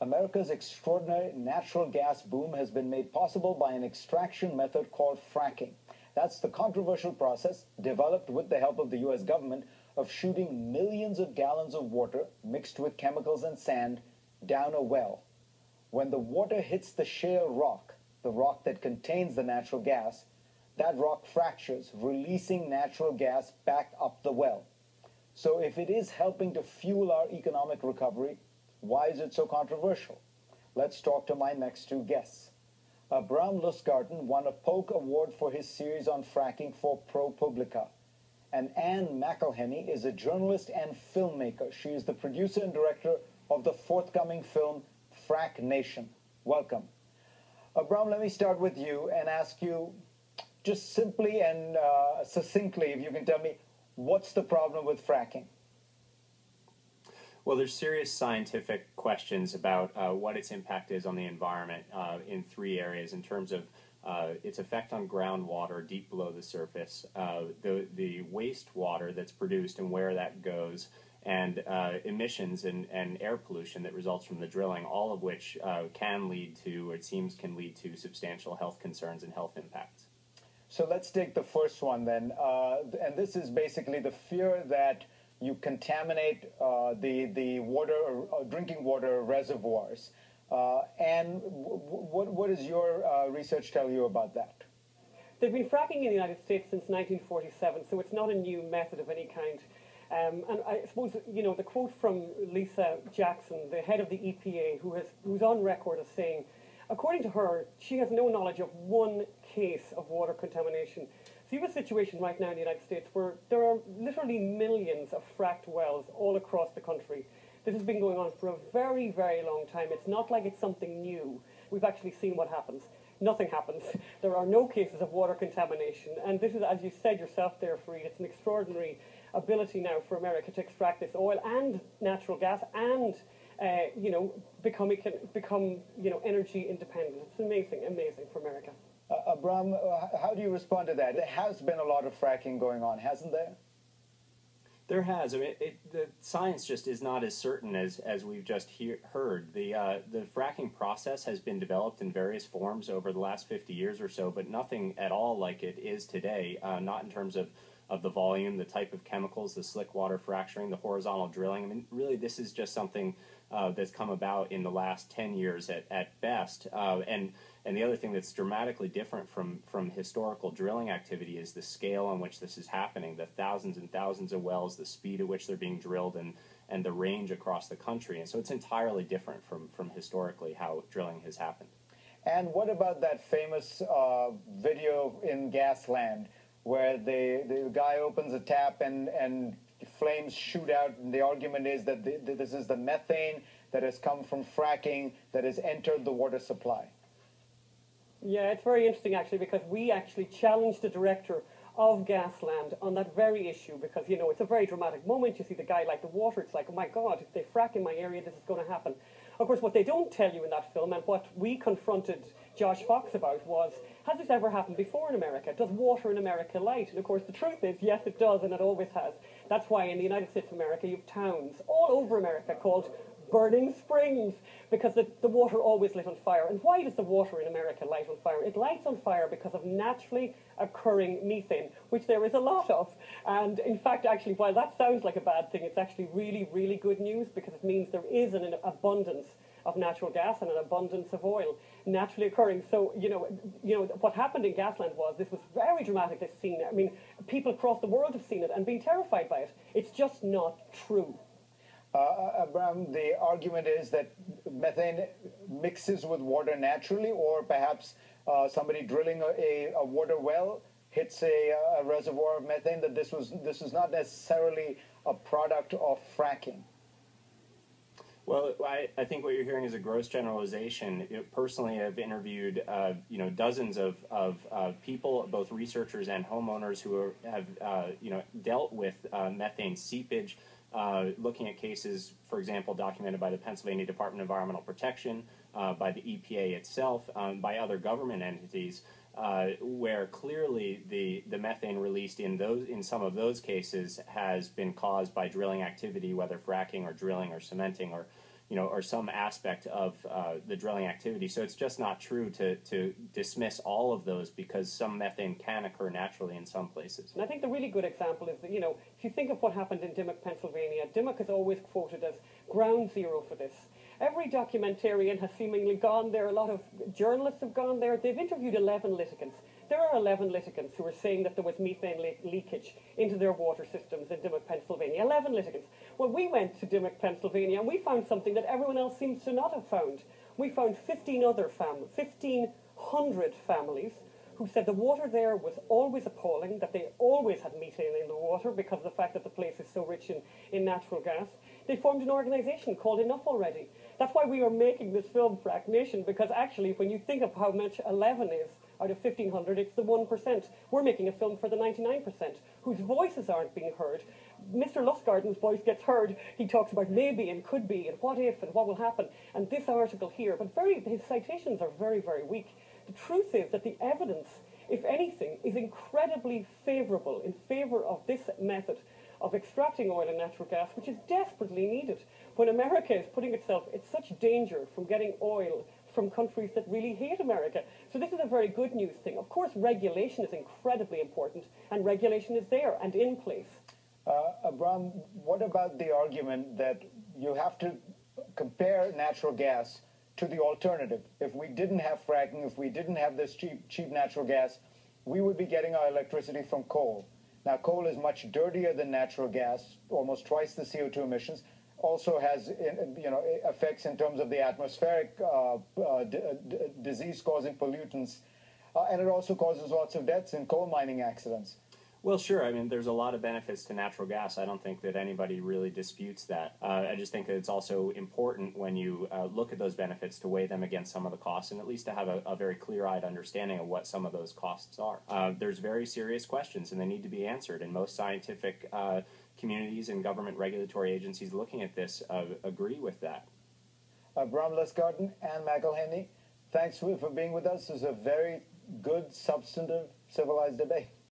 America's extraordinary natural gas boom has been made possible by an extraction method called fracking. That's the controversial process, developed with the help of the U.S. government, of shooting millions of gallons of water mixed with chemicals and sand down a well. When the water hits the shale rock, the rock that contains the natural gas, that rock fractures, releasing natural gas back up the well. So if it is helping to fuel our economic recovery, why is it so controversial? Let's talk to my next two guests. Abrahm Lustgarten won a Polk Award for his series on fracking for ProPublica. And Ann McElhinney is a journalist and filmmaker. She is the producer and director of the forthcoming film FrackNation. Welcome. Abrahm, let me start with you and ask you just simply and succinctly, if you can tell me, what's the problem with fracking? Well, there's serious scientific questions about what its impact is on the environment in three areas in terms of its effect on groundwater deep below the surface, the wastewater that's produced and where that goes, and emissions and air pollution that results from the drilling, all of which can lead to, or it seems can lead to, substantial health concerns and health impacts. So let's take the first one then, and this is basically the fear that you contaminate the water, drinking water reservoirs. And what does your research tell you about that? They've been fracking in the United States since 1947, so it's not a new method of any kind. And I suppose, you know, the quote from Lisa Jackson, the head of the EPA, who's on record as saying, according to her, she has no knowledge of one case of water contamination. So you have a situation right now in the United States where there are literally millions of fracked wells all across the country. This has been going on for a very, very long time. It's not like it's something new. We've actually seen what happens. Nothing happens. There are no cases of water contamination. And this is, as you said yourself there, Fareed, it's an extraordinary ability now for America to extract this oil and natural gas and become energy independent. It's amazing for America. Abrahm, how do you respond to that? There has been a lot of fracking going on, hasn't there? There has. I mean, the science just is not as certain as we've just heard. The fracking process has been developed in various forms over the last 50 years or so, but nothing at all like it is today, not in terms of the volume, the type of chemicals, the slick water fracturing, the horizontal drilling. I mean, really, this is just something that's come about in the last 10 years at best. And the other thing that's dramatically different from historical drilling activity is the scale on which this is happening, the thousands and thousands of wells, the speed at which they're being drilled, and the range across the country. And so it's entirely different from historically how drilling has happened. And what about that famous video in Gasland where the guy opens a tap and flames shoot out, and the argument is that this is the methane that has come from fracking that has entered the water supply? Yeah, it's very interesting, actually, because we actually challenged the director of Gasland on that very issue because, you know, it's a very dramatic moment. You see the guy light the water. It's like, oh, my God, if they frack in my area, this is going to happen. Of course, what they don't tell you in that film and what we confronted Josh Fox about was, has this ever happened before in America? Does water in America light? And, of course, the truth is, yes, it does, and it always has. That's why in the United States of America, you have towns all over America called burning springs, because the water always lit on fire. And why does the water in America light on fire? It lights on fire because of naturally occurring methane, which there is a lot of. And in fact, actually, while that sounds like a bad thing, it's actually really, really good news, because it means there is an abundance of natural gas and an abundance of oil naturally occurring. So, you know, what happened in Gasland was, this was very dramatic, this scene. I mean, people across the world have seen it and been terrified by it. It's just not true. Abrahm, the argument is that methane mixes with water naturally, or perhaps somebody drilling a water well hits a reservoir of methane, that this is not necessarily a product of fracking. Well, I think what you're hearing is a gross generalization. Personally, I've interviewed dozens of people, both researchers and homeowners, who have dealt with methane seepage. Looking at cases, for example, documented by the Pennsylvania Department of Environmental Protection, by the EPA itself, by other government entities, where clearly the methane released in some of those cases has been caused by drilling activity, whether fracking or drilling or cementing or or some aspect of the drilling activity. So it's just not true to dismiss all of those because some methane can occur naturally in some places. And I think the really good example is that, if you think of what happened in Dimmock, Pennsylvania, Dimmock is always quoted as ground zero for this. Every documentarian has seemingly gone there. A lot of journalists have gone there. They've interviewed 11 litigants. There are 11 litigants who are saying that there was methane leakage into their water systems in Dimmock, Pennsylvania. 11 litigants. Well, we went to Dimmock, Pennsylvania, and we found something that everyone else seems to not have found. We found 1,500 families who said the water there was always appalling, that they always had methane in the water because of the fact that the place is so rich in natural gas. They formed an organisation called Enough Already. That's why we are making this film, FrackNation, because actually when you think of how much 11 is out of 1,500, it's the 1%. We're making a film for the 99%, whose voices aren't being heard. Mr. Lustgarten's voice gets heard. He talks about maybe and could be and what if and what will happen. And this article here, but his citations are very, very weak. The truth is that the evidence, if anything, is incredibly favourable in favour of this method of extracting oil and natural gas, which is desperately needed when America is putting itself in such danger from getting oil from countries that really hate America. So this is a very good news thing. Of course, regulation is incredibly important, and regulation is there and in place. Abrahm, what about the argument that you have to compare natural gas to the alternative? If we didn't have fracking, if we didn't have this cheap natural gas, we would be getting our electricity from coal. Now, coal is much dirtier than natural gas, almost twice the CO2 emissions. Also has effects in terms of the atmospheric disease-causing pollutants, and it also causes lots of deaths in coal mining accidents. Well, sure. I mean, there's a lot of benefits to natural gas. I don't think that anybody really disputes that. I just think that it's also important when you look at those benefits to weigh them against some of the costs and at least to have a very clear-eyed understanding of what some of those costs are. There's very serious questions, and they need to be answered, and most scientific communities and government regulatory agencies looking at this agree with that. Abrahm Lustgarten, Ann McElhinney, thanks for being with us. This is a very good, substantive, civilized debate.